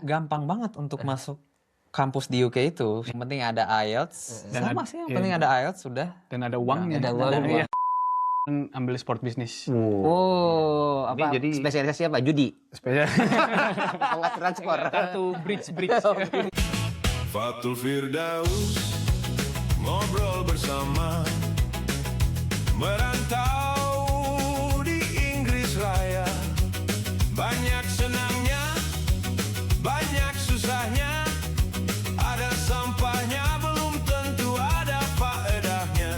gampang banget untuk masuk kampus di UK itu. Yang penting ada IELTS. Sama sih, yang penting ada IELTS sudah. Dan ada uangnya. Ada uangnya. Ambil sport bisnis. Oh, apa? Jadi Spesialisasi apa? Judi. Spesial. Pengaturan skor. Kartu bridge. Fatul Firdaus ngobrol bersama, merantau di Inggris Raya. Banyak senangnya, banyak susahnya, ada sampahnya, belum tentu ada faedahnya.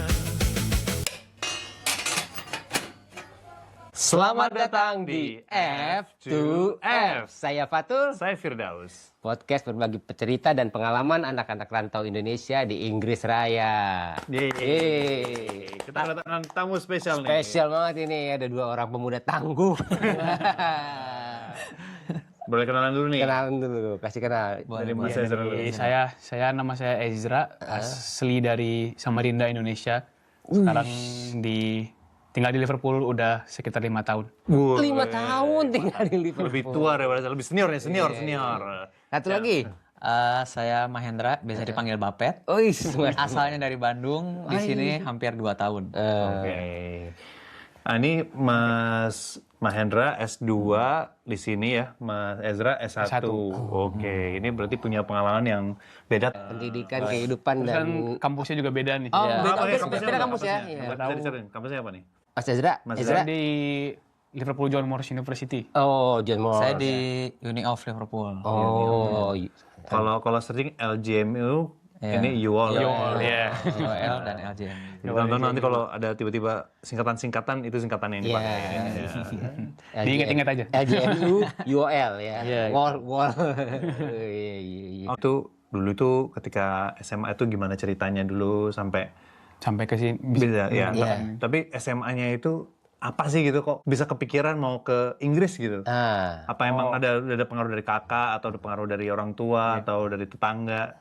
Selamat datang di F2F. Saya Fatul. saya Firdaus. Podcast berbagi cerita dan pengalaman anak-anak rantau Indonesia di Inggris Raya. Yeay. Kita kedatangan tamu spesial nih. Spesial banget ini, ada dua orang pemuda tangguh. Boleh kenalan dulu nih. Kenalan dulu, kasih kenal. Dari Mas Ezra dulu. Nama saya Ezra, asli dari Samarinda, Indonesia. Sekarang tinggal di Liverpool udah sekitar 5 tahun. 5 tahun tinggal di Liverpool. Lebih tua daripada saya, lebih senior nih, senior. Satu lagi. Saya Mahendra, biasa dipanggil Bapet. Oh, Asalnya dari Bandung, di sini hampir 2 tahun. Oke. Nah, ini Mas Mahendra S2 di sini ya, Mas Ezra S1. Oke, ini berarti punya pengalaman yang beda. Pendidikan, kehidupan Terus kan dan kampusnya juga beda nih. Oh, Ya. beda kampus ya. Iya. Kampusnya apa nih? Mas Ezra, Mas Saya Ezra. di Liverpool John Moores University. Oh, John Moore. Saya di Uni of Liverpool. Oh, Kalau searching LGMU, ini UOL. Ya. UOL dan LJM. Tonton nanti kalau ada tiba-tiba singkatan-singkatan, itu singkatannya yang dipakai. Iya. Diingat-ingat aja. LGMU, UOL ya. Iya. Wall. Iya. Dulu tuh ketika SMA itu gimana ceritanya dulu sampai Sampai ke sini. bisa ya. Iya. Tapi SMA-nya itu apa sih gitu kok bisa kepikiran mau ke Inggris gitu? Apa emang ada pengaruh dari kakak atau ada pengaruh dari orang tua atau dari tetangga?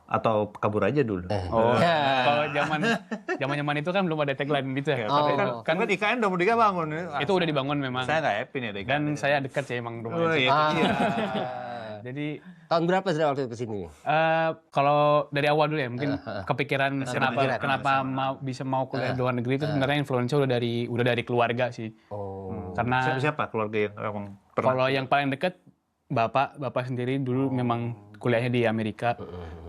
Atau kabur aja dulu? Oh, kalau zaman itu kan belum ada tagline gitu ya. Kan IKN udah mau dibangun. Itu udah dibangun memang. Saya nggak happy nih ada IKN. Dan saya dekat sih emang Oh, rumahnya. iya. Jadi Tahun berapa sudah waktu itu kesini? kalau dari awal dulu ya mungkin kepikiran kepikiran. kenapa mau kuliah di luar negeri itu sebenarnya influence udah dari keluarga sih. Oh. Karena Siapa keluarga yang emang pernah? kalau yang paling dekat bapak sendiri dulu memang kuliahnya di Amerika.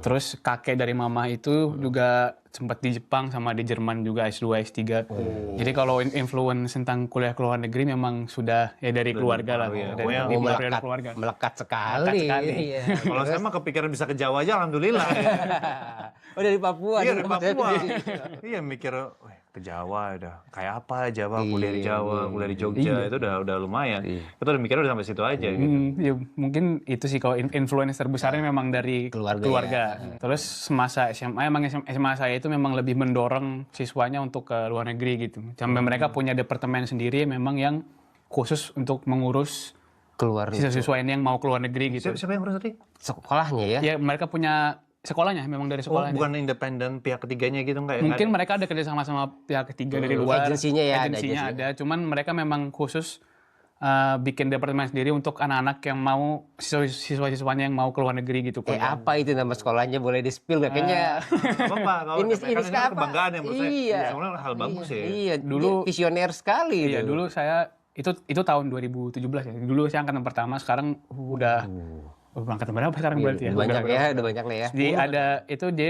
Terus kakek dari mama itu juga sempat di Jepang sama di Jerman juga S2, S3. Jadi kalau influence tentang kuliah ke luar negeri memang sudah ya dari keluarga lah. ya. Dari keluarga. Melekat sekali. Iya. Kalau saya mah kepikiran bisa ke Jawa aja, alhamdulillah. Oh, dari Papua. Iya, dari Papua. Iya, mikir, wah, ke Jawa udah kayak apa Jawa, kuliah di Jawa, kuliah di Jogja, itu udah lumayan. Kita udah mikirnya udah sampai situ aja gitu. Ya, mungkin itu sih kalau influence terbesarnya memang dari keluarga. Terus semasa SMA, emang SMA saya itu memang lebih mendorong siswanya untuk ke luar negeri gitu. Sampai mereka punya departemen sendiri memang yang khusus untuk mengurus Keluar siswa-siswa ini yang mau ke luar negeri gitu. Siapa yang urus tadi? sekolahnya ya. Ya mereka punya sekolahnya, memang dari Oh, sekolahnya. bukan independen pihak ketiganya gitu enggak ya? Mungkin mereka ada kerjasama sama pihak ketiga dari luar. Agensinya ya, ada Agensinya agensinya. ada. Cuman mereka memang khusus bikin departemen sendiri untuk anak-anak yang mau siswa-siswanya yang mau ke luar negeri gitu. Apa itu nama sekolahnya, boleh di-spill nggak? Kayaknya Bapak, kalau ini kan apa? kebanggaan ya menurut saya. Iya. Sebenarnya hal bagus ya. Iya, Dulu- dia visioner sekali. Iya, itu. dulu saya itu tahun 2017 ya. Dulu saya angkatan pertama, sekarang udah angkatan berapa sekarang berarti ya? Udah banyak ya, udah banyak lah ya. Jadi ada itu dia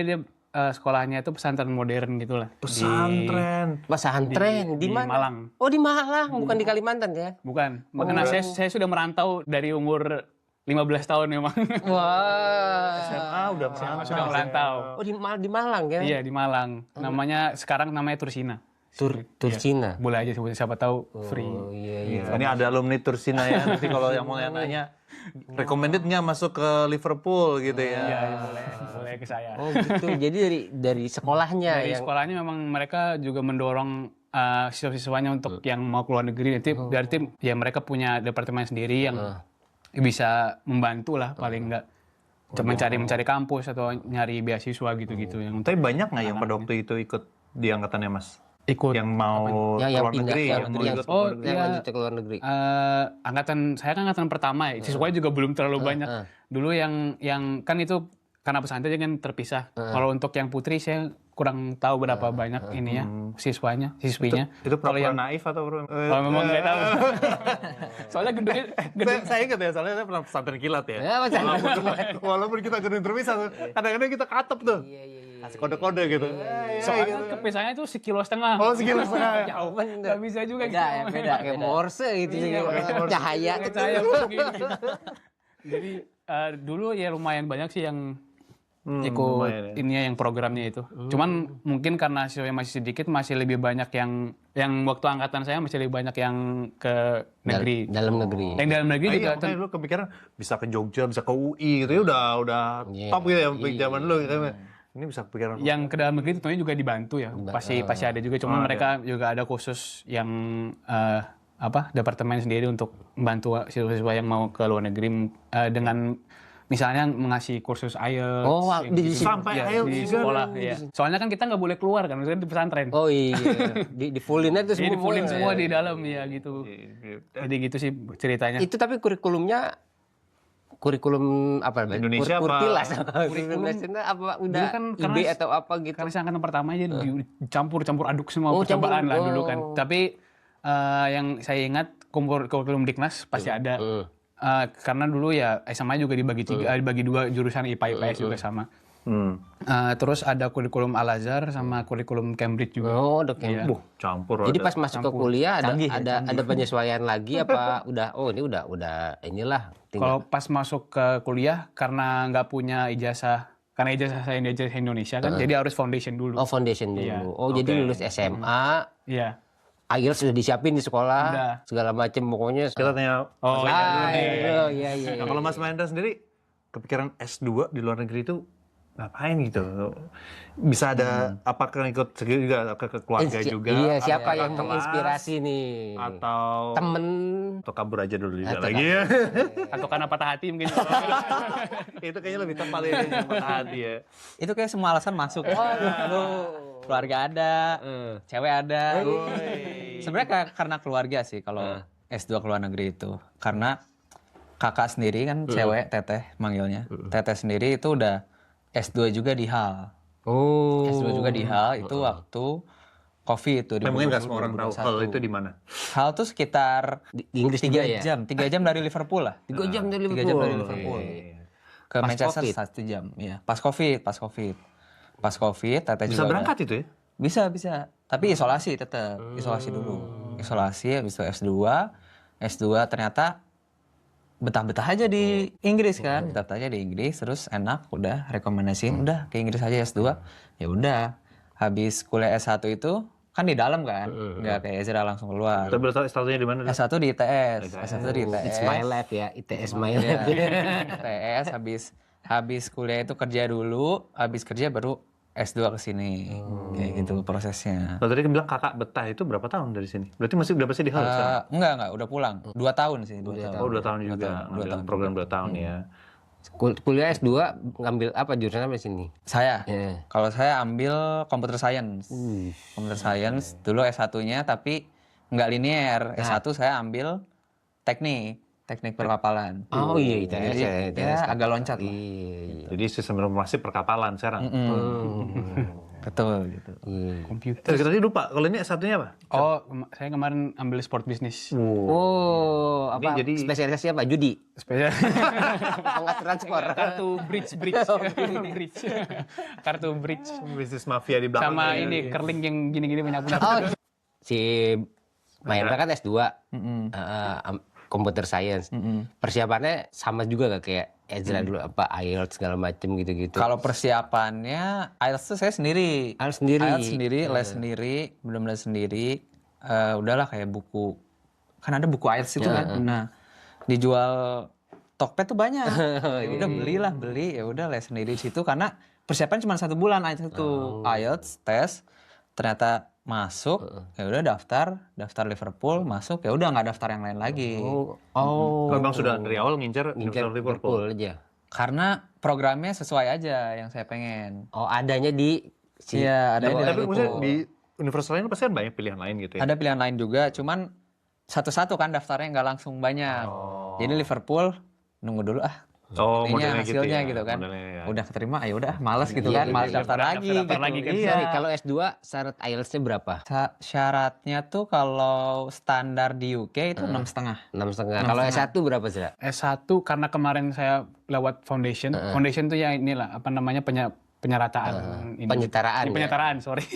sekolahnya itu pesantren modern gitulah. Pesantren. Pesantren di di mana? Malang. Oh, di Malang, bukan di Kalimantan ya? Bukan. Karena saya sudah merantau dari umur 15 tahun memang. Wah. SMA udah merantau. Sudah merantau. Oh, di Malang ya? Iya, di Malang. Sekarang namanya Tursina. Tursina. Boleh aja siapa tahu free. Oh, iya. Iya, ini ada alumni Tursina ya. Nanti kalau yang mau nanya, recommended nggak masuk ke Liverpool gitu ya? Iya, boleh ke saya. Oh, gitu. Jadi dari sekolahnya Dari yang sekolahnya memang mereka juga mendorong siswa-siswanya untuk yang mau keluar negeri. Nanti berarti ya mereka punya departemen sendiri yang bisa membantu lah paling enggak. Mencari kampus atau nyari beasiswa gitu-gitu yang Tapi banyak nggak yang pada waktu itu ikut di angkatannya Mas? ikut yang mau yang keluar pindah negeri, ke yang luar mau negeri, ikut Oh, yang iya. lanjut ke luar negeri. Angkatan saya kan angkatan pertama ya. Siswanya juga belum terlalu banyak. Dulu yang kan itu karena pesantren kan terpisah. Kalau untuk yang putri saya kurang tahu berapa banyak ininya siswinya. Itu Kalau pura-pura yang naif atau kalau memang nggak tahu. Soalnya gede saya ingat ya, soalnya saya pernah pesantren kilat ya. Ya, macam Walaupun kita gedung terpisah, kadang-kadang kita katep tuh. Kasih kode-kode gitu. soalnya kepisahnya itu 1,5 kilo. Oh, segila setengah. jauh bener. Nggak bisa juga Beda ya, beda. Kayak Morse gitu. Cahaya gitu. Cahaya begini. Jadi dulu ya lumayan banyak sih yang ikut lumayan ya. ininya yang programnya itu. Cuman mungkin karena siswanya masih sedikit, masih lebih banyak yang waktu angkatan saya masih lebih banyak yang ke negeri. Dalam negeri. Yang dalam negeri juga. Iya, makanya lu kepikiran bisa ke Jogja, bisa ke UI gitu ya udah top gitu ya zaman lu gitu. Ini bisa kepikiran. Yang ke dalam negeri tentunya juga dibantu ya. Pasti ada juga. Cuman mereka juga ada khusus yang departemen sendiri untuk membantu siswa-siswa yang mau ke luar negeri dengan misalnya ngasih kursus IELTS. Oh, sampai IELTS di juga. sekolah ya. Soalnya kan kita nggak boleh keluar kan, misalnya di pesantren. Oh iya, di fullinnya itu Jadi semua. fullin semua di dalam ya gitu. Jadi gitu sih ceritanya. Itu tapi kurikulum apa? Indonesia apa? Kurpilas. Kurikulum Indonesia apa udah kan IB karena- atau apa gitu? Karena saya angkatan pertama aja dicampur aduk semua Oh, percobaan lah campur. dulu kan. Tapi yang saya ingat kurikulum Diknas pasti ada. Karena dulu ya SMA juga dibagi dibagi 2 jurusan IPA IPS juga sama. Terus ada kurikulum Al-Azhar sama kurikulum Cambridge juga. Oh, udah kayak. Campur. Jadi ada. pas masuk ke kuliah ada penyesuaian lagi apa ini udah inilah Kalau pas masuk ke kuliah karena nggak punya ijazah, karena ijazah saya ijazah Indonesia kan, jadi harus foundation dulu. Oh, foundation dulu. Iya. Oh, jadi lulus SMA, Iya. IELTS sudah disiapin di sekolah, Udah. segala macam pokoknya. Kita tanya Oh, Iya. Nah, kalau Mas Mahendra sendiri kepikiran S2 di luar negeri itu ngapain gitu? Bisa ada apakah ikut juga ke keluarga juga? Iya, siapa atau yang kelas, menginspirasi nih? Atau Temen. atau kabur aja dulu juga lagi ya. Atau karena patah hati mungkin. Itu kayaknya lebih tepat ya patah hati ya. Itu kayak semua alasan masuk. Lu keluarga ada, cewek ada. Sebenarnya karena keluarga sih kalau S2 ke luar negeri itu. Karena kakak sendiri kan cewek, Teteh manggilnya. Teteh sendiri itu udah S2 juga di HAL. Oh. S2 juga di HAL itu waktu COVID tuh. Mungkin nggak semua orang tahu hal itu di mana. HAL tuh sekitar Di Inggris 3 juga ya? jam. 3 jam dari Liverpool lah. 3 jam dari 3 Liverpool. jam dari Liverpool. Ke Pas Manchester COVID? 1 jam. Iya, pas COVID, Teteh Bisa juga berangkat itu ya? Bisa. Tapi isolasi tetap, isolasi dulu. Isolasi habis itu S2 ternyata betah-betah aja di Inggris kan. Betah aja di Inggris terus enak udah rekomendasiin udah ke Inggris aja S2. Ya udah. Habis kuliah S1 itu kan di dalam kan. Enggak kayak Ezra langsung keluar. Tapi berarti statusnya di mana? S1 di ITS. S1 di ITS. It's my life ya, ITS my life. ITS habis kuliah itu kerja dulu, habis kerja baru S2 ke sini. Kayak gitu prosesnya. Kalau tadi kan bilang kakak betah itu berapa tahun dari sini? Berarti masih udah pasti di HAL sekarang? Enggak, udah pulang. 2 tahun sih, 2 tahun. Oh, 2 tahun juga. Ngambil program 2 tahun ya. Kuliah S2 ngambil apa jurusan apa di sini? Saya, Iya. kalau saya ambil computer science. Computer science, dulu S1-nya tapi nggak linear. S1 saya ambil teknik perkapalan. Oh iya, Jadi, ITS. ya agak loncat lah. Iya. Jadi sistem informasi perkapalan sekarang. Betul gitu. Komputer. Kita tadi lupa, kalau ini S1-nya apa? Oh, saya kemarin ambil sport business. Oh, apa? Ini jadi- Spesialisasi apa? Judi? Spesial. Pengaturan skor. Kartu bridge. Kartu bridge. Bisnis mafia di belakang. Sama ini curling yang gini-gini banyak banget. Oh, si Mahendra kan S2. Computer science. Persiapannya sama juga gak kayak Ezra dulu apa IELTS segala macem gitu-gitu. Kalau persiapannya, IELTS tuh saya sendiri. IELTS sendiri. IELTS sendiri, les sendiri, benar-benar sendiri. Udahlah kayak buku. Kan ada buku IELTS itu kan. Nah, dijual Tokped tuh banyak. Ya udah beli, ya udah les sendiri di situ karena persiapan cuma 1 bulan IELTS itu. IELTS tes, ternyata masuk, ya udah daftar Liverpool, masuk, ya udah nggak daftar yang lain lagi. Kalau Bang sudah dari awal ngincer Liverpool. aja. Karena programnya sesuai aja yang saya pengen. Oh, adanya di Iya, ada di Tapi Liverpool. maksudnya di universitas lain pasti kan banyak pilihan lain gitu ya. Ada pilihan lain juga, cuman satu-satu kan daftarnya nggak langsung banyak. Jadi Liverpool nunggu dulu Modelnya hasilnya gitu kan. Modelnya, ya. Udah keterima, ya udah malas gitu kan, malas daftar lagi gitu. Sorry, kalau S2 syarat IELTS-nya berapa? Syaratnya tuh kalau standar di UK itu 6,5. 6,5. Kalau S1 berapa sih? S1 karena kemarin saya lewat foundation. Foundation tuh ya inilah apa namanya penyerataan. Penyetaraan. Penyetaraan, sorry.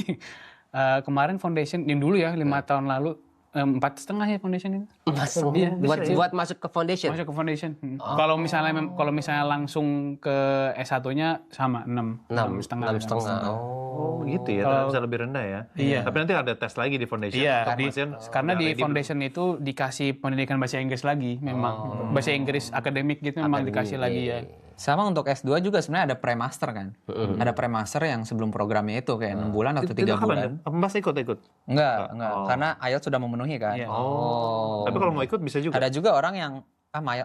Kemarin foundation yang dulu ya 5 tahun lalu 4,5 ya foundation itu. Masuk. Iya, buat masuk ke foundation. Masuk ke foundation. Kalau misalnya langsung ke S1-nya sama 6,5. 6,5. Oh gitu ya, bisa lebih rendah ya. Iya. Tapi nanti ada tes lagi di foundation. Iya, karena udah di ready foundation itu dikasih pendidikan bahasa Inggris lagi memang. Bahasa Inggris akademik gitu memang dikasih lagi ya. Sama untuk S2 juga sebenarnya ada pre-master kan. Ada pre-master yang sebelum programnya itu kayak 6 bulan atau 3 bulan. Apa Mas ikut? Enggak. Karena IELTS sudah memenuhi kan. Iya. Tapi kalau mau ikut bisa juga. Ada juga orang yang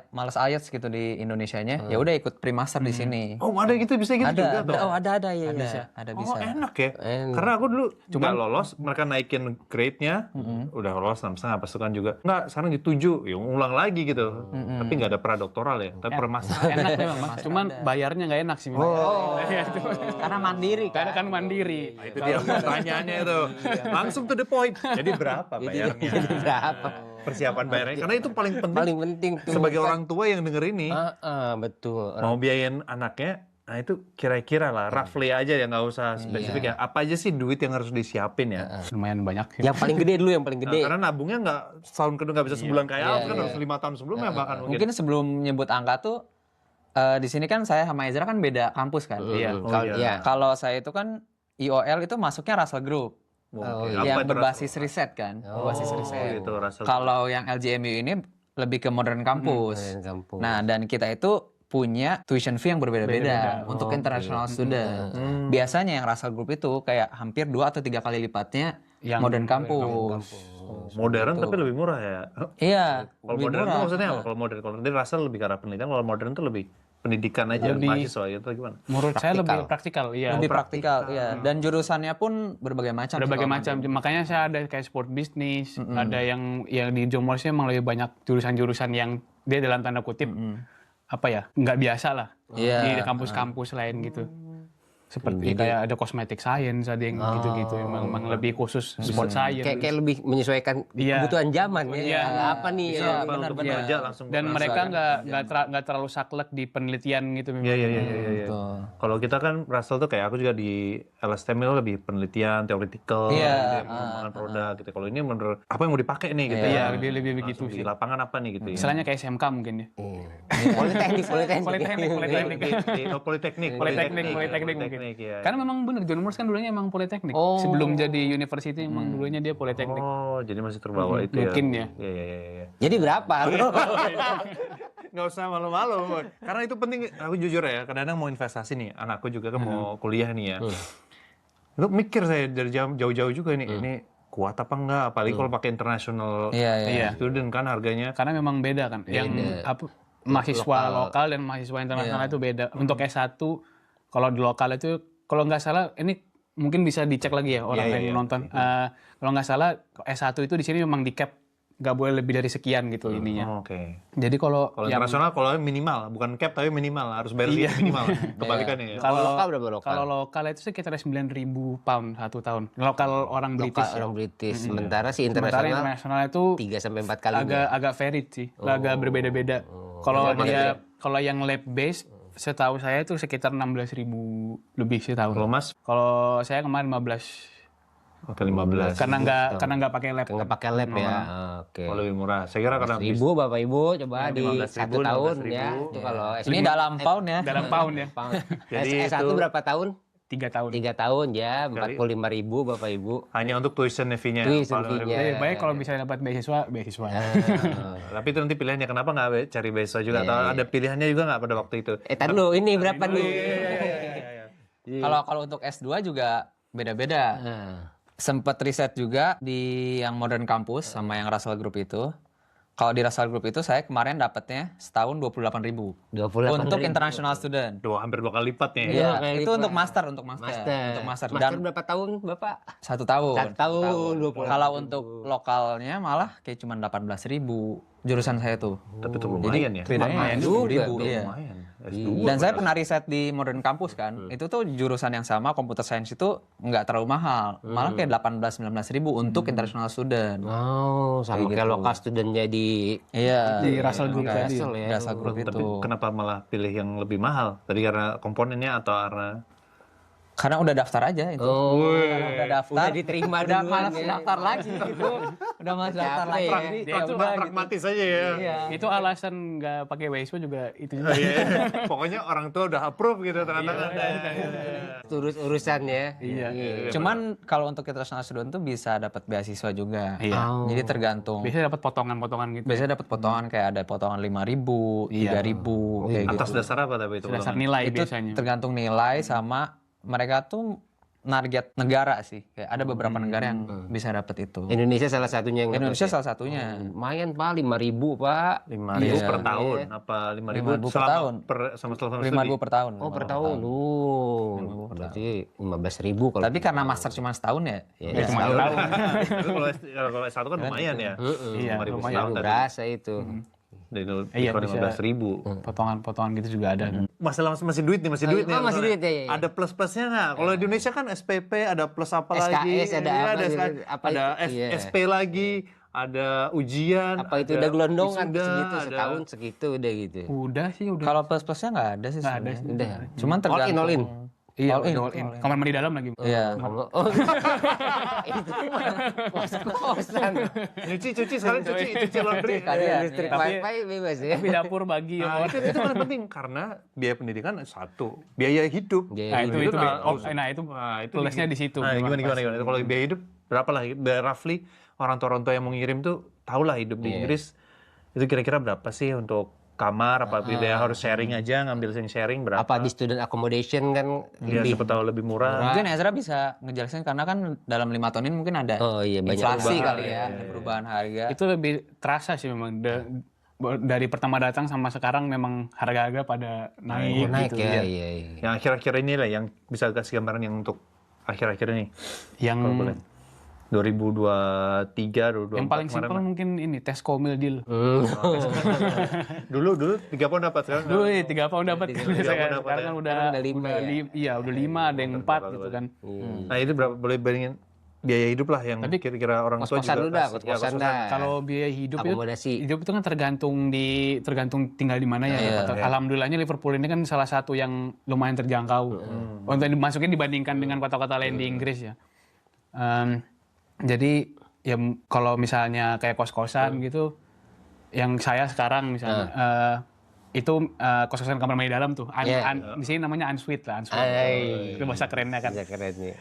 malas IELTS gitu di Indonesianya, ya udah ikut pre-master di sini. Oh, ada gitu, bisa gitu juga tuh. Ada ya. Ada bisa. Oh, enak ya. Karena aku dulu nggak lolos, mereka naikin grade-nya, udah lolos 6,5 pasukan juga. Nggak, sekarang di 7, ya ulang lagi gitu. Tapi nggak ada pra-doktoral ya, tapi per-master. Enak memang, Mas. Cuman bayarnya nggak enak sih. Karena mandiri kan. Karena kan mandiri. Itu dia pertanyaannya itu. Langsung to the point. Jadi berapa bayarnya? Jadi berapa? Persiapan bayarnya. Karena itu paling penting. Paling penting tuh. Sebagai orang tua yang denger ini, betul. mau biayain anaknya, nah itu kira-kira lah, roughly aja ya, nggak usah spesifik ya. Apa aja sih duit yang harus disiapin ya? Lumayan banyak sih. Yang paling gede dulu, yang paling gede. Karena nabungnya nggak setahun kedua nggak bisa sebulan kayak kan harus 5 tahun sebelumnya bahkan mungkin. Mungkin sebelum nyebut angka tuh di sini kan saya sama Ezra kan beda kampus kan. Iya. Kalau saya itu kan IOL itu masuknya Russell Group. Yang itu berbasis riset kan. Berbasis riset. gitu, Russell. Kalau yang LJMU ini lebih ke modern campus. Nah, dan kita itu punya tuition fee yang berbeda-beda untuk international student. Biasanya yang Russell Group itu kayak hampir 2 atau 3 kali lipatnya yang modern campus. Modern tapi lebih murah ya. Iya, Kalau lebih modern murah. itu maksudnya apa? Kalau modern, kalau nanti Russell lebih ke arah penelitian, kalau modern itu lebih pendidikan aja, mahasiswa gitu gimana? Menurut saya lebih praktikal, iya. Lebih praktikal, iya. Dan jurusannya pun berbagai macam. Berbagai macam. Makanya saya ada kayak sport bisnis, ada yang di John Moores emang lebih banyak jurusan-jurusan yang dia dalam tanda kutip apa ya, nggak biasa lah di kampus-kampus lain gitu. Seperti kayak ada cosmetic science, ada yang gitu-gitu, emang lebih khusus sport science. Kayak lebih menyesuaikan kebutuhan zaman ya. Iya. Apa nih? Bisa untuk kerja langsung. Dan mereka nggak terlalu saklek di penelitian gitu. Iya. Kalau kita kan Russell tuh kayak aku juga di LSTM itu lebih penelitian, teoretikal, pengembangan produk gitu. Kalau ini bener apa yang mau dipakai nih gitu. Iya, lebih begitu Di sih. lapangan apa nih gitu ya. Misalnya kayak SMK mungkin ya. Politeknik mungkin. Ya. Karena memang bener John Moores kan dulunya emang politeknik. Oh. Sebelum jadi university emang dulunya dia politeknik. Oh, jadi masih terbawa itu mungkin ya. ya. Iya. Jadi berapa? Nggak usah malu-malu. Karena itu penting. Aku jujur ya, kadang-kadang mau investasi nih. Anakku juga kan mau kuliah nih ya. Itu mikir saya dari jauh-jauh juga ini kuat apa enggak? Apalagi kalau pakai international student kan harganya. Karena memang beda kan. Yang mahasiswa lokal dan mahasiswa internasional itu beda. Untuk S1 kalau di lokal itu kalau nggak salah ini mungkin bisa dicek lagi ya orang yang menonton. Kalau nggak salah S1 itu di sini memang di cap nggak boleh lebih dari sekian gitu ininya. Oke. Jadi kalau internasional kalau minimal bukan cap tapi minimal harus bayar minimal. Kebalikannya ya. Kalau lokal berapa lokal? Kalau lokal itu sekitar 9.000 pound 1 tahun. Lokal orang British. Orang British. Sementara internasional itu 3 sampai 4 kali. Agak varied sih. Agak berbeda-beda. Kalau yang lab based setahu saya itu sekitar 16.000 lebih setahun. Kalau Mas? Kalau saya kemarin 15. Oke, 15. Karena nggak pakai lab. Nggak pakai lab ya. Oke. Oh, lebih murah. Saya kira karena Ibu, Bapak Ibu coba di 1 tahun ya. Itu kalau Ini dalam pound ya. Dalam pound ya. Jadi S1 berapa tahun? 3 tahun. 3 tahun ya, 45.000 Bapak Ibu. hanya untuk tuition fee-nya. Tuition fee-nya. Lebih baik kalau bisa dapat beasiswa. Tapi itu nanti pilihannya kenapa nggak cari beasiswa juga? Atau ada pilihannya juga nggak pada waktu itu? Tar dulu, ini berapa nih? Kalau untuk S2 juga beda-beda. Sempet riset juga di yang modern campus sama yang Russell Group itu. Kalau di Russell Group itu saya kemarin dapatnya setahun 28.000 untuk international student. Hampir 2 kali lipat nih. Iya, itu untuk master. Untuk master. Master Dan berapa tahun Bapak? 1 tahun. 1 tahun, 28. Kalau untuk lokalnya malah kayak cuma 18.000 jurusan saya tuh. Tapi itu lumayan ya. Bedanya Lumayan 10.000. Iya. Lumayan. Dan saya pernah riset di Modern Campus kan, itu tuh jurusan yang sama computer science itu nggak terlalu mahal, malah kayak 18-19.000 untuk international student. Oh, sama kayak lokal studentnya di Iya. Di Russell Group Kayak tadi. Russell Group Tapi itu. kenapa malah pilih yang lebih mahal? Tadi karena komponennya atau karena Karena udah daftar aja itu. Oh, Karena udah daftar. udah diterima Udah duluan malas ya. daftar lagi gitu. Udah malas daftar Capek lagi. ya. Jadi, Dia ya tuh udah gitu. pragmatis aja ya. Iya. Itu alasan nggak pakai WSO juga itu juga. Iya. Pokoknya orang tua udah approve gitu ternyata. Terus urusannya. Iya. Cuman kalau untuk international student tuh bisa dapat beasiswa juga. Iya. Jadi tergantung. Biasanya dapat potongan-potongan gitu. Biasanya dapat potongan kayak ada potongan 5.000, 3.000 kayak gitu. Atas dasar apa tapi itu? Dasar nilai Itu biasanya. tergantung nilai sama mereka tuh target negara sih. Kayak ada beberapa negara yang bisa dapat itu. Indonesia salah satunya yang Indonesia salah satunya. lumayan Pak, 5.000 Pak. 5.000 per tahun. Apa 5.000 5.000 per tahun. sama selama 5.000 studi? per tahun. Oh per tahun. Berarti 15.000 kalau. Tapi karena master cuma setahun ya. Ya, cuma tahun. Tapi kalau S1 kan lumayan ya. Iya, 5.000 lumayan. setahun tadi. Berasa itu. Dan itu Iya, diskon bisa. 15.000. Potongan-potongan gitu juga ada. Masalah masih duit nih, masih duit nih. Oh, masih duit ya, iya. Ada plus-plusnya nggak? Kalau di Indonesia kan SPP, ada plus apa lagi? SKS, ada Iya, apa SKS, gitu. Apa ada itu? Iya. SP lagi, ada ujian. Apa itu ada udah gelondongan wisuda, segitu ada- setahun segitu udah gitu. Udah sih, udah. Kalau plus-plusnya nggak ada sih Nggak ada sebenarnya. sih. Udah. Cuman tergantung. All in. Iya, all in, all in. Kamar mandi dalam lagi. Iya. Oh. Itu mah kos-kosan. Cuci sekarang cuci laundry. Kalian, Listrik Tapi- wifi bebas ya. Tapi dapur bagi Nah, orang. itu paling penting karena biaya pendidikan satu, biaya hidup. Biaya Nah, hidup. itu Nah, itu itu plusnya di situ. Nah, gimana. Kalau biaya hidup berapa lah? Roughly orang tua yang mau ngirim tuh tahu lah hidup di Inggris itu kira-kira berapa sih untuk kamar apa dia harus sharing aja ngambil sharing berapa? Apa di student accommodation kan Dia lebih. siapa tahu lebih murah. Mungkin Ezra bisa ngejelasin karena kan dalam 5 tahun ini mungkin ada Oh iya banyak inflasi perubahan. kali ya, ada perubahan harga. Itu lebih terasa sih memang. Dari pertama datang sama sekarang memang harga-harga pada naik, Naik gitu. ya, Iya. iya. Yang akhir-akhir ini lah yang bisa kasih gambaran yang untuk akhir-akhir ini. Yang Kalau boleh. 2023, 2024 yang paling kemarin simpel lah. mungkin ini tes komil deal. Dulu 3 pound dapat sekarang. Dulu 3 pound dapat kan. pound dapat, Sekarang ya. kan udah Udah 5 ya. Iya, udah 5 ada yang 4 gitu kan. Nah, itu berapa boleh bandingin biaya hidup lah yang Tapi kira-kira orang tua Kos-kosan juga lu dah, kasih. Ya, kos-kosan dah. Kalau biaya hidup Akomodasi. hidup itu kan tergantung tinggal di mana ya. Alhamdulillahnya Liverpool ini kan salah satu yang lumayan terjangkau. Untuk dimasukin dibandingkan dengan kota-kota lain di Inggris ya. Jadi ya kalau misalnya kayak kos-kosan gitu, yang saya sekarang misalnya itu kos-kosan kamar mandi dalam tuh. Di sini namanya ensuite lah, ensuite. Itu bahasa kerennya kan. Bisa keren nih.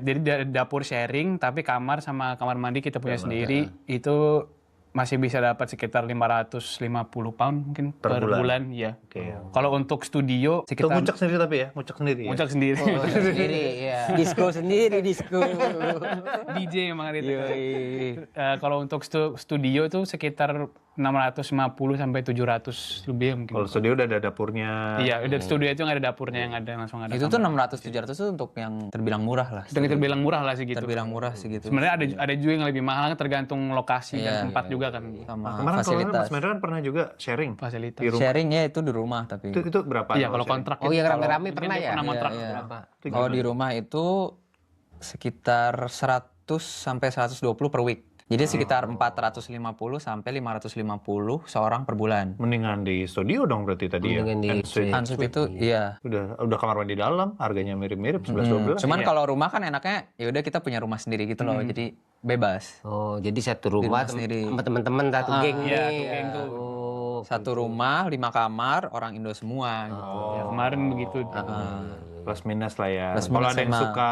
Jadi dapur sharing, tapi kamar sama kamar mandi kita punya sendiri. Itu masih bisa dapat sekitar 550 pound mungkin per bulan. Ya. Kalau untuk studio Itu sekitar ngucek sendiri tapi ya, ngucek sendiri. Ya? ngucak sendiri. Sendiri ya. Disco sendiri, disco. DJ emang itu. Kalau untuk studio itu sekitar 650 sampai 700 lebih mungkin. Kalau studio udah ada dapurnya. Iya, udah studio itu yang ada dapurnya yang ada langsung ada. Itu tuh 600-700 tuh untuk yang terbilang murah lah. Itu terbilang murah lah segitu. Terbilang murah segitu. Sebenarnya ada juga yang lebih mahal tergantung lokasi dan tempat juga kan. Sama Kemarin kalau fasilitas. Mas Mendra kan pernah juga sharing. Fasilitas. Di rumah. Sharingnya itu di rumah tapi. Itu berapa? Iya, kalau kontrak Oh itu yang kalau- rame-rame mungkin pernah dia ya? Pernah kontrak. Iya. Berapa? Kalau di rumah itu sekitar 100 sampai 120 per week. Jadi sekitar 450 sampai 550 seorang per bulan. Mendingan di studio dong berarti tadi ya. Mendingan di Ensuite. Ansut itu iya. Udah kamar mandi dalam, harganya mirip-mirip 11-12. Cuman kalau rumah kan enaknya ya udah kita punya rumah sendiri gitu loh. Jadi bebas. Oh, jadi satu rumah sendiri. sama teman-teman satu geng nih. Iya, satu geng tuh. Oh. Satu rumah, 5 kamar, orang Indo semua gitu. Ya, kemarin begitu. Plus minus lah ya. Plus Kalau minus ada yang sama- suka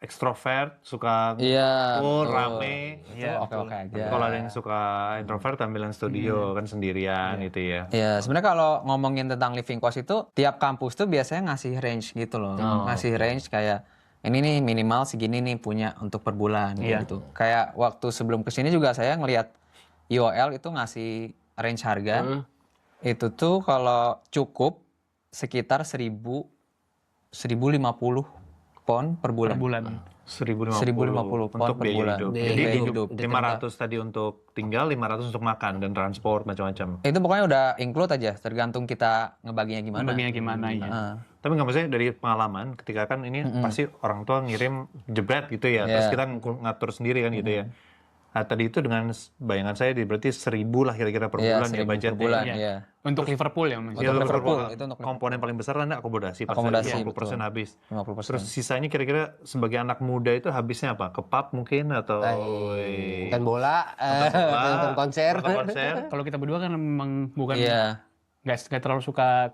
ekstrovert, suka Iya. ngumpul, betul. rame. Itu oke-oke aja. Kalau ada yang suka introvert, ambilan studio kan sendirian gitu ya. Ya, sebenarnya kalau ngomongin tentang living cost itu tiap kampus tuh biasanya ngasih range gitu loh. Ngasih range kayak ini nih minimal segini nih punya untuk per bulan gitu. Kayak waktu sebelum kesini juga saya ngelihat IOL itu ngasih range harga. Itu tuh kalau cukup sekitar 1.050 pound per bulan. 1.050 pound untuk per biaya bulan. hidup. Biaya Jadi hidup. 500 tadi untuk tinggal, 500 untuk makan dan transport macam-macam. Itu pokoknya udah include aja, tergantung kita ngebaginya gimana. Bagiannya gimana ya. Tapi nggak maksudnya dari pengalaman, ketika kan ini pasti orang tua ngirim jebret gitu ya, terus kita ngatur sendiri kan gitu ya. Nah tadi itu dengan bayangan saya berarti 1.000 lah kira-kira per bulan ya 1.000 budgetnya. per bulan, Iya. iya. Untuk Liverpool ya Mas. Ya, Untuk Liverpool, Liverpool, itu untuk komponen paling besar kan akomodasi, pasti Akomodasi, 50% betul. habis. 50%. Terus sisanya kira-kira sebagai anak muda itu habisnya apa? Ke pub mungkin atau Nonton bola, nonton konser. nonton konser? Kalau kita berdua kan memang bukan Iya. nggak terlalu suka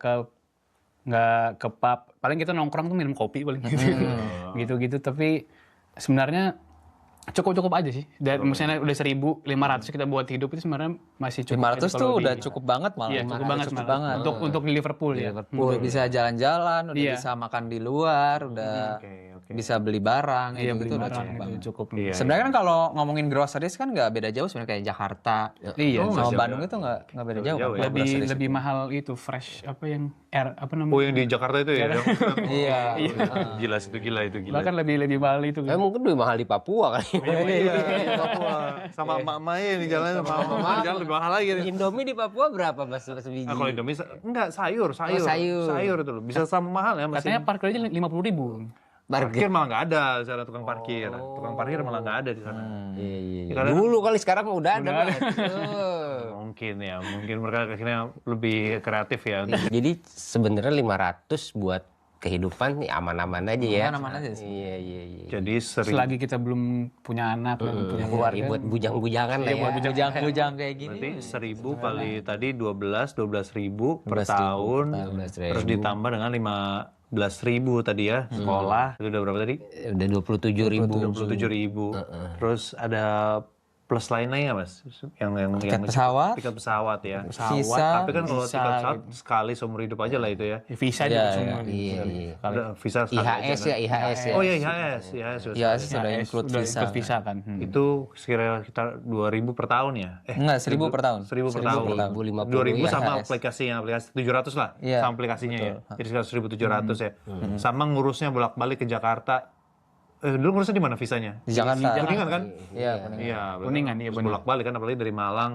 nggak ke pub. Paling kita nongkrong tuh minum kopi paling gitu-gitu. Tapi sebenarnya cukup aja sih. Dan misalnya udah 1.500 kita buat hidup itu sebenarnya masih cukup. 500 aja tuh kalau udah di- cukup banget malah. Iya, cukup banget malah. Untuk di Liverpool ya. Udah bisa jalan-jalan, udah Iya. bisa makan di luar, udah Oke. bisa beli barang, Iya, gitu beli udah barang cukup banget. itu cukup. Iya. Sebenarnya kan kalau ngomongin groceries kan nggak beda jauh sebenarnya kayak Jakarta Iya. sama Bandung itu nggak beda jauh. jauh kan, ya. groceries itu. Lebih mahal itu fresh apa yang apa namanya? Oh yang di Jakarta itu ya? Iya. Gila itu gila. Bahkan lebih mahal itu. Mungkin lebih mahal di Papua kali. Iya, Papua. Sama emak-emaknya yang di jalan sama emak jalan lebih mahal lagi. Indomie di Papua berapa Mas sebiji? Nah, kalau Indomie enggak sayur. sayur. Itu loh. Bisa sama mahal ya masih. Katanya parkir aja 50.000. Parkir malah nggak ada di sana tukang parkir. Tukang parkir malah nggak ada di sana. Iya. Karena- Dulu kali sekarang mah udah ada. Mas. Mungkin mereka akhirnya lebih kreatif ya. Jadi sebenarnya 500 buat kehidupan nih aman-aman aja ya. Aman-aman aja sih. Iya. Jadi Selagi kita belum punya anak dan punya keluarga. Iya, buat bujang-bujangan lah ya. Bujang-bujang kayak gini. berarti 1.000 kali tadi 12.000 per tahun. 12.000. Terus ditambah dengan 15.000 tadi ya sekolah. Itu udah berapa tadi? Udah 27.000. 27.000. Terus ada plus lainnya Mas? Yang pesawat. Tiket pesawat ya. Visa. Tapi kan kalau tiket pesawat sekali seumur hidup aja lah itu ya. Visa juga semua. Iya. Udah visa sekali aja IHS kan. ya, IHS ya. Oh iya IHS sudah Ya sekali. sudah include Udah visa. ikut visa kan. Itu sekira kita 2.000 per tahun ya? Enggak, 1.000 per tahun. 1.000 per tahun. 1.050 2.000 ya. sama IHS. aplikasi 700 lah Iya, sama aplikasinya ya. Jadi sekitar 1.700 ya. Sama ngurusnya bolak-balik ke Jakarta. Dulu ngurusnya di mana visanya? Di Jakarta. Kuningan kan? Iya, Kuningan. Iya, Kuningan, iya, terus benar. bolak-balik kan apalagi dari Malang.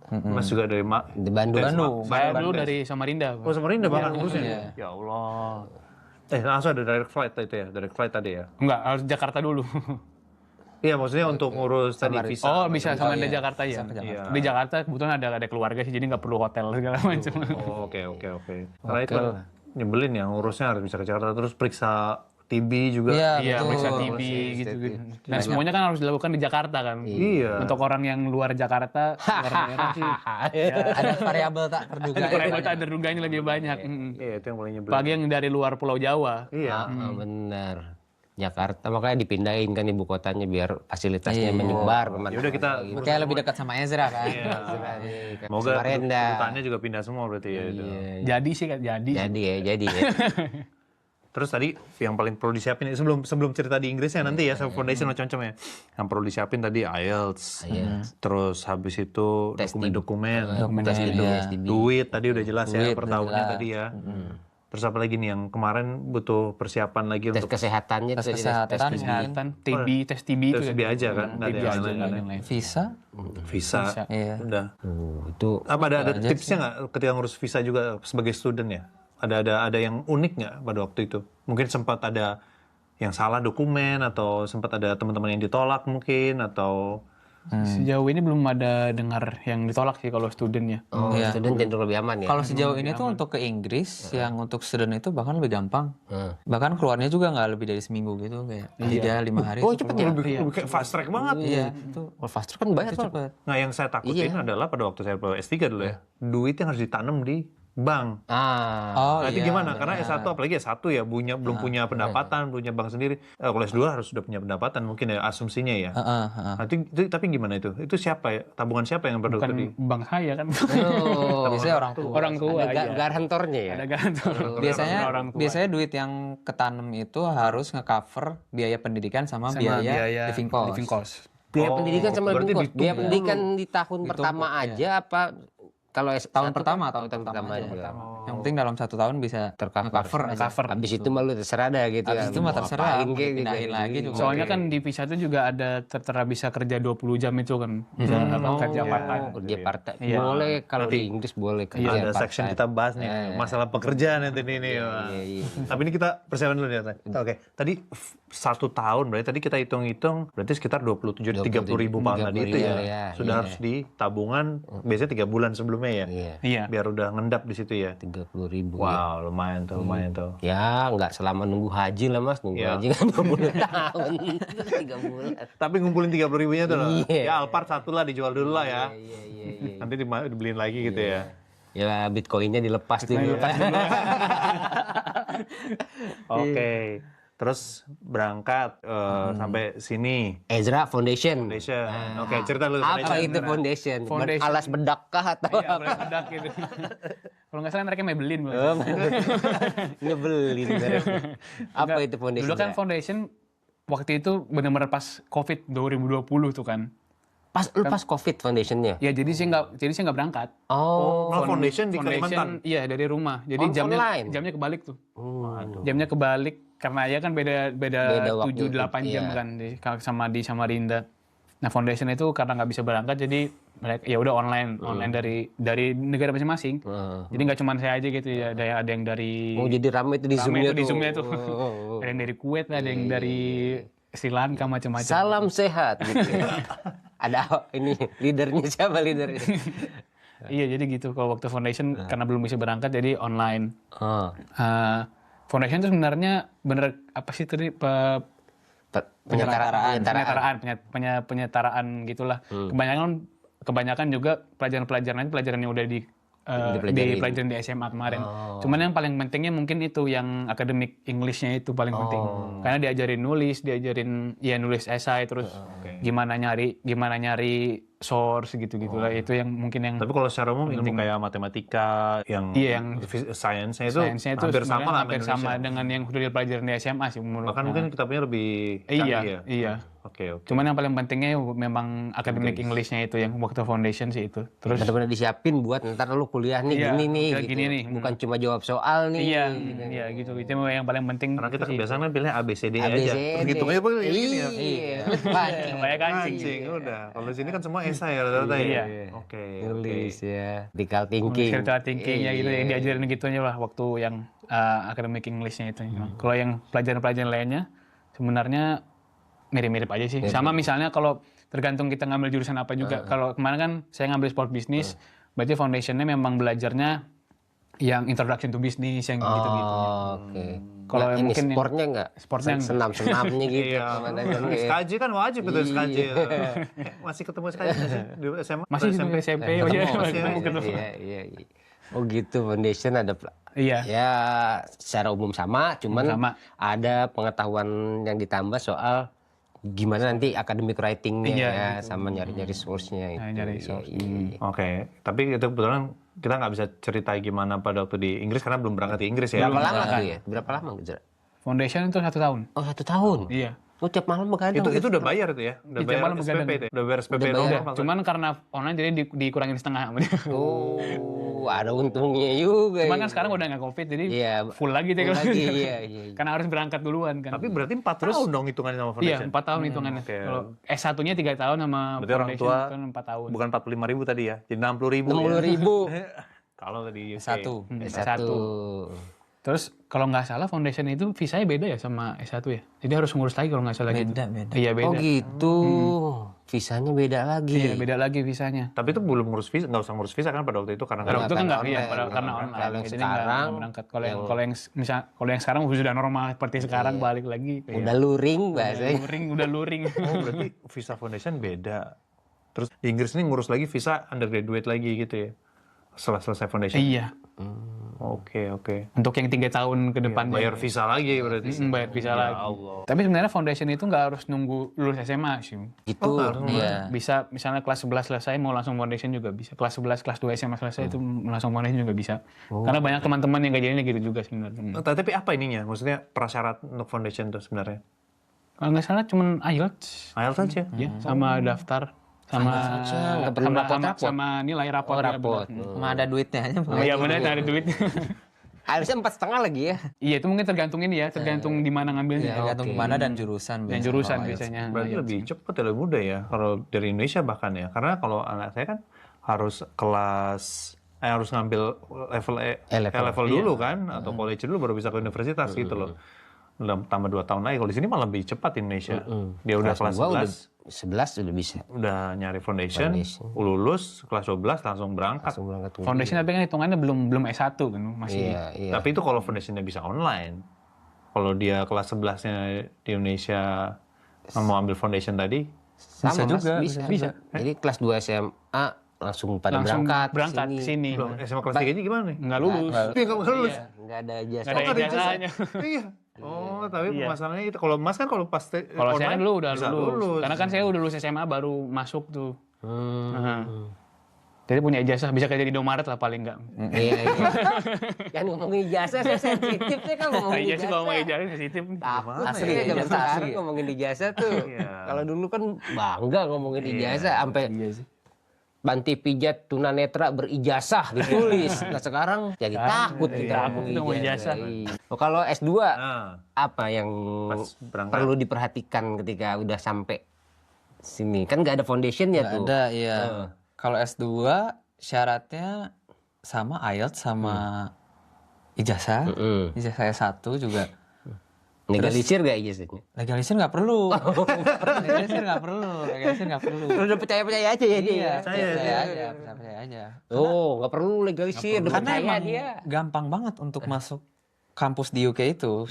Mas juga dari Di Bandung. Saya dulu dari Samarinda. Oh, Samarinda bahkan ngurusnya. Ya Allah. Langsung ada direct flight itu ya, direct flight tadi ya. Enggak, harus Jakarta dulu. Iya, maksudnya untuk ngurus tadi visa. Oh, bisa sama di Jakarta ya. Iya. Di Jakarta kebetulan ada keluarga sih, jadi nggak perlu hotel segala macam. Oh, oke. Karena itu kan nyebelin ya, ngurusnya harus bisa ke Jakarta terus periksa TB juga. Iya, betul. periksa TB gitu. Dan semuanya kan harus dilakukan di Jakarta kan. Iya. Untuk orang yang luar Jakarta, luar daerah sih. Ada variabel tak terduga. Variabel tak terduganya lebih banyak. Iya, itu yang paling nyebelin. Apalagi yang dari luar Pulau Jawa. Iya. Benar. Jakarta makanya dipindahin kan ibu kotanya biar fasilitasnya menyebar. Ya udah kita Kayak lebih dekat sama Ezra kan. semoga Samarinda. kedutannya juga pindah semua berarti ya itu. Jadi sih kan, jadi. Jadi ya. Terus tadi yang paling perlu disiapin sebelum cerita di Inggrisnya nanti ya, foundation macam-macam ya. Yang perlu disiapin tadi IELTS. Terus habis itu dokumen-dokumen, Tes duit tadi udah jelas ya Duit per udah tahunnya jelas. tadi ya. Terus apa lagi nih yang kemarin butuh persiapan lagi Tes untuk kesehatannya Tes tuh, kesehatan, Kesehatan, TB, tes TB itu tes kan. TB aja kan, nggak ada TB yang aja, lain nggak ada kan. yang lain. Visa. Visa. Iya. Udah. itu Apa ada tipsnya nggak ketika ngurus visa juga sebagai student ya? Ada yang unik nggak pada waktu itu? Mungkin sempat ada yang salah dokumen atau sempat ada teman-teman yang ditolak mungkin atau Sejauh ini belum ada dengar yang ditolak sih kalau student ya. student cenderung lebih aman ya. Kalau sejauh ini tuh untuk ke Inggris, yang untuk student itu bahkan lebih gampang. Bahkan keluarnya juga nggak lebih dari seminggu gitu, kayak 3-5 hari. Oh itu cepet keluar. ya. lebih kayak fast track banget. Iya, itu Fast track kan banyak itu Pak. cepet. Nah yang saya takutin adalah pada waktu saya S3 dulu ya, duit yang harus ditanam di bank. Oh Nah, itu iya. gimana? Karena S1 apalagi S1 ya belum punya pendapatan, punya bank sendiri. Kalau S2 harus sudah punya pendapatan mungkin ya asumsinya ya. Nah, itu tapi gimana itu? Itu siapa ya? Tabungan siapa yang perlu Bukan bank saya kan. Biasanya orang tua. Orang tua Ada iya. garantornya ya. Ada garantor. Biasanya duit yang ketanem itu harus nge-cover biaya pendidikan sama biaya living cost. Biaya pendidikan sama berarti living cost. Biaya ditumpuk pendidikan di tahun pertama aja apa kalau tahun S1 pertama kan? tahun pertama aja. aja. Yang penting dalam 1 tahun bisa Tercover aja. Habis itu malu terserah dah gitu. Habis itu mah terserah, mau dipindahin lagi juga. Soalnya kan di visa itu juga ada tertera bisa kerja 20 jam itu kan. Bisa kerja part-time. Kerja part-time. Iya. Boleh kalau di Inggris boleh kerja Ada part-time. section kita bahas nih masalah pekerjaan nanti nih. Wah. iya. Tapi ini kita persiapan dulu ya. Oke, tadi 1 tahun berarti tadi kita hitung-hitung berarti sekitar 27-30 ribu pound tadi itu ya. Sudah harus di tabungan biasanya 3 bulan sebelumnya ya. Iya. Biar udah ngendap di situ ya. 30.000. Wow, lumayan tuh. Ya, nggak selama nunggu haji lah Mas. Nunggu haji kan 20 tahun. 3 bulan. Tapi ngumpulin 30 ribunya tuh loh. Iya. Ya Alphard 1 lah dijual dulu lah ya. Iya. Nanti dibeliin lagi gitu ya. Ya, Bitcoinnya dilepas dulu. Oke. Terus berangkat sampai sini. Ezra Foundation. Foundation. Oke, cerita dulu. Apa itu foundation? Foundation. Alas bedak kah atau Iya, bedak gitu. Kalau nggak salah mereka Maybelline. Nyebelin. Apa itu foundation? Dulu kan foundation waktu itu benar-benar pas COVID 2020 tuh kan. Pas COVID foundationnya. Ya jadi saya nggak berangkat. Oh. Foundation di Kalimantan. Iya dari rumah. Jadi online. jamnya kebalik tuh. Jamnya kebalik karena ya kan beda waktu 7-8 jam kan sama di Samarinda. Nah foundation itu karena nggak bisa berangkat jadi mereka ya udah online dari negara masing-masing. Jadi nggak cuma saya aja gitu ya, ada yang dari Jadi ramai itu di Zoom-nya tuh. Ada yang dari Kuwait, ada yang dari Sri Lanka macam-macam. Salam sehat gitu ya. Ada ini leadernya siapa leadernya? Iya jadi gitu kalau waktu foundation karena belum bisa berangkat jadi online. Foundation itu sebenarnya bener apa sih tadi penyetaraan gitulah. Kebanyakan juga pelajaran yang udah dipelajarin di SMA kemarin. Cuman yang paling pentingnya mungkin itu yang akademik English-nya itu paling penting. Karena diajarin nulis esai terus gimana nyari source gitu-gitulah. Itu yang mungkin yang Tapi kalau secara umum ilmu kayak matematika yang science-nya itu hampir sama lah hampir sama dengan yang udah dipelajarin di SMA sih menurut. Bahkan mungkin kitabnya lebih canggih ya. Iya. Oke. Cuman yang paling pentingnya memang akademik English-nya itu yang waktu foundation sih itu. Terus benar-benar disiapin buat ntar lu kuliah nih gini nih. Gitu. Gini nih. Bukan cuma jawab soal nih. Iya gitu. Itu yang paling penting. Karena kita kebiasaan kan pilihnya ABCD aja. ABCD. Hitungnya pun kayak gini ya. Iya. Kayak Kancing udah. Kalau di sini kan semua esai ya rata-rata ya. Oke. Nulis ya. Critical thinking. Critical thinking-nya gitu yang diajarin gitunya lah waktu yang akademik English-nya itu. Kalau yang pelajaran-pelajaran lainnya sebenarnya mirip-mirip aja sih. Sama misalnya kalau tergantung kita ngambil jurusan apa juga. Kalau kemarin kan saya ngambil sport business, berarti foundation-nya memang belajarnya yang introduction to business yang gitu-gitu. Oke. Kalau ini mungkin sportnya enggak? Sportnya senam-senamnya gitu. SKJ kan wajib itu SKJ. Masih ketemu SKJ nggak sih di SMA? Masih di SMP. Oh Iya. Oh gitu, foundation ada. Iya. Ya secara umum sama, cuman ada pengetahuan yang ditambah soal gimana nanti academic writing-nya sama nyari-nyari source-nya itu. Nyari source. Oke, tapi itu kebetulan kita nggak bisa cerita gimana pada waktu di Inggris karena belum berangkat di Inggris ya. Berapa lama tuh ya? Berapa lama gitu? Foundation itu 1 tahun. Oh 1 tahun? Iya. Oh tiap malam begadang? Itu udah bayar itu ya? Udah bayar SPP itu ya? Udah bayar SPP normal. Cuman karena online jadi dikurangin setengah. Oh, ada untungnya juga. Cuman kan sekarang udah nggak COVID jadi full lagi deh. Iya. Karena harus berangkat duluan kan. Tapi berarti 4 tahun dong hitungannya sama foundation? Iya, 4 tahun hitungannya. Kalau S1-nya 3 tahun sama berarti orang foundation tua kan 4 tahun. bukan 45.000 tadi ya? Jadi 60.000 ya? Kalau tadi UK. S1. Terus kalau nggak salah foundation itu visanya beda ya sama S1 ya? Jadi harus ngurus lagi kalau nggak salah gitu. Beda. Iya beda. Oh gitu. Visanya beda lagi. Iya beda lagi visanya. Tapi itu belum ngurus visa, nggak usah ngurus visa kan pada waktu itu karena Pada waktu kan nggak, online. iya, karena online. Kalau yang Jadi sekarang, nggak berangkat. Kalau yang sekarang sudah normal seperti sekarang balik lagi. Udah luring bahasanya. Udah luring. Oh berarti visa foundation beda. Terus di Inggris ini ngurus lagi visa undergraduate lagi gitu ya? Setelah selesai foundation? Iya. Oke. Untuk yang 3 tahun ke depannya. Bayar visa lagi berarti? Bayar visa lagi. Allah. Tapi sebenarnya foundation itu nggak harus nunggu lulus SMA sih. Gitu. Iya. Bisa misalnya kelas 11 selesai mau langsung foundation juga bisa. Kelas 11, kelas 2 SMA selesai itu langsung foundation juga bisa. Karena banyak teman-teman yang kajiannya gitu juga sebenarnya. Tapi apa ininya? Maksudnya prasyarat untuk foundation tuh sebenarnya? Kalau nggak salah cuman IELTS. IELTS aja. Ya, sama daftar. nggak perlu rapot-rapot. Sama nilai rapot. Oh, rapot. Sama ada duitnya aja. Iya benar, ada duit. Harusnya 4,5 lagi ya. Iya, itu mungkin tergantung ini ya, tergantung di mana ngambilnya. Tergantung kemana dan jurusan. Dan jurusan biasanya. Berarti lebih cepat ya, lebih mudah ya kalau dari Indonesia bahkan ya. Karena kalau anak saya kan harus harus ngambil level dulu kan, atau college dulu baru bisa ke universitas gitu loh. Tambah 2 tahun lagi. Kalau di sini malah lebih cepat Indonesia. Dia udah kelas 11 udah bisa. udah nyari foundation, lulus kelas 12 langsung berangkat. Foundation tapi kan hitungannya belum S1 kan masih. Iya. Tapi itu kalau foundationnya bisa online. Kalau dia kelas 11-nya di Indonesia mau ambil foundation tadi, Sama, juga, bisa. Jadi kelas 2 SMA langsung pada berangkat ke sini. loh, SMA kelas 3-nya gimana nih? Nggak lulus. Iya, nggak lulus. Nggak ada ijazah. Nggak ada ijazahnya. Iya. Oh, tapi masalahnya itu kalau Mas kan kalau pas Kalau saya kan dulu udah bisa lulus. Karena kan saya udah lulus SMA baru masuk tuh. Jadi punya ijazah bisa kayak jadi Indomaret lah paling enggak. Iya. Kan ngomongin ijazah saya sensitif saya kan ngomongin Iya sih ijazah. kalau mau ijazah sensitif. Asli ya zaman sekarang ngomongin ijazah tuh. Kalau dulu kan bangga ngomongin ijazah sampai Banti pijat tunanetra berijazah ditulis. Nah sekarang jadi takut kita ngomong ijazah. Oh, kalau S2 apa yang berangkat. perlu diperhatikan ketika udah sampai sini? Kan nggak ada foundationnya tuh. Ada, iya. Kalau S2 syaratnya sama IELTS sama ijazah. Ijazah S1 juga. Legalisir gak ijazahnya? Legalisir nggak perlu. Legalisir nggak perlu. Udah percaya-percaya aja ya dia. Iya, percaya aja. Oh, nggak perlu legalisir. Udah Karena percaya emang dia. gampang banget untuk masuk kampus di UK itu.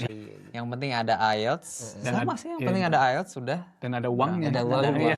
Yang penting ada IELTS. Sama sih, yang penting ada IELTS sudah. Dan ada uangnya. Ada uangnya.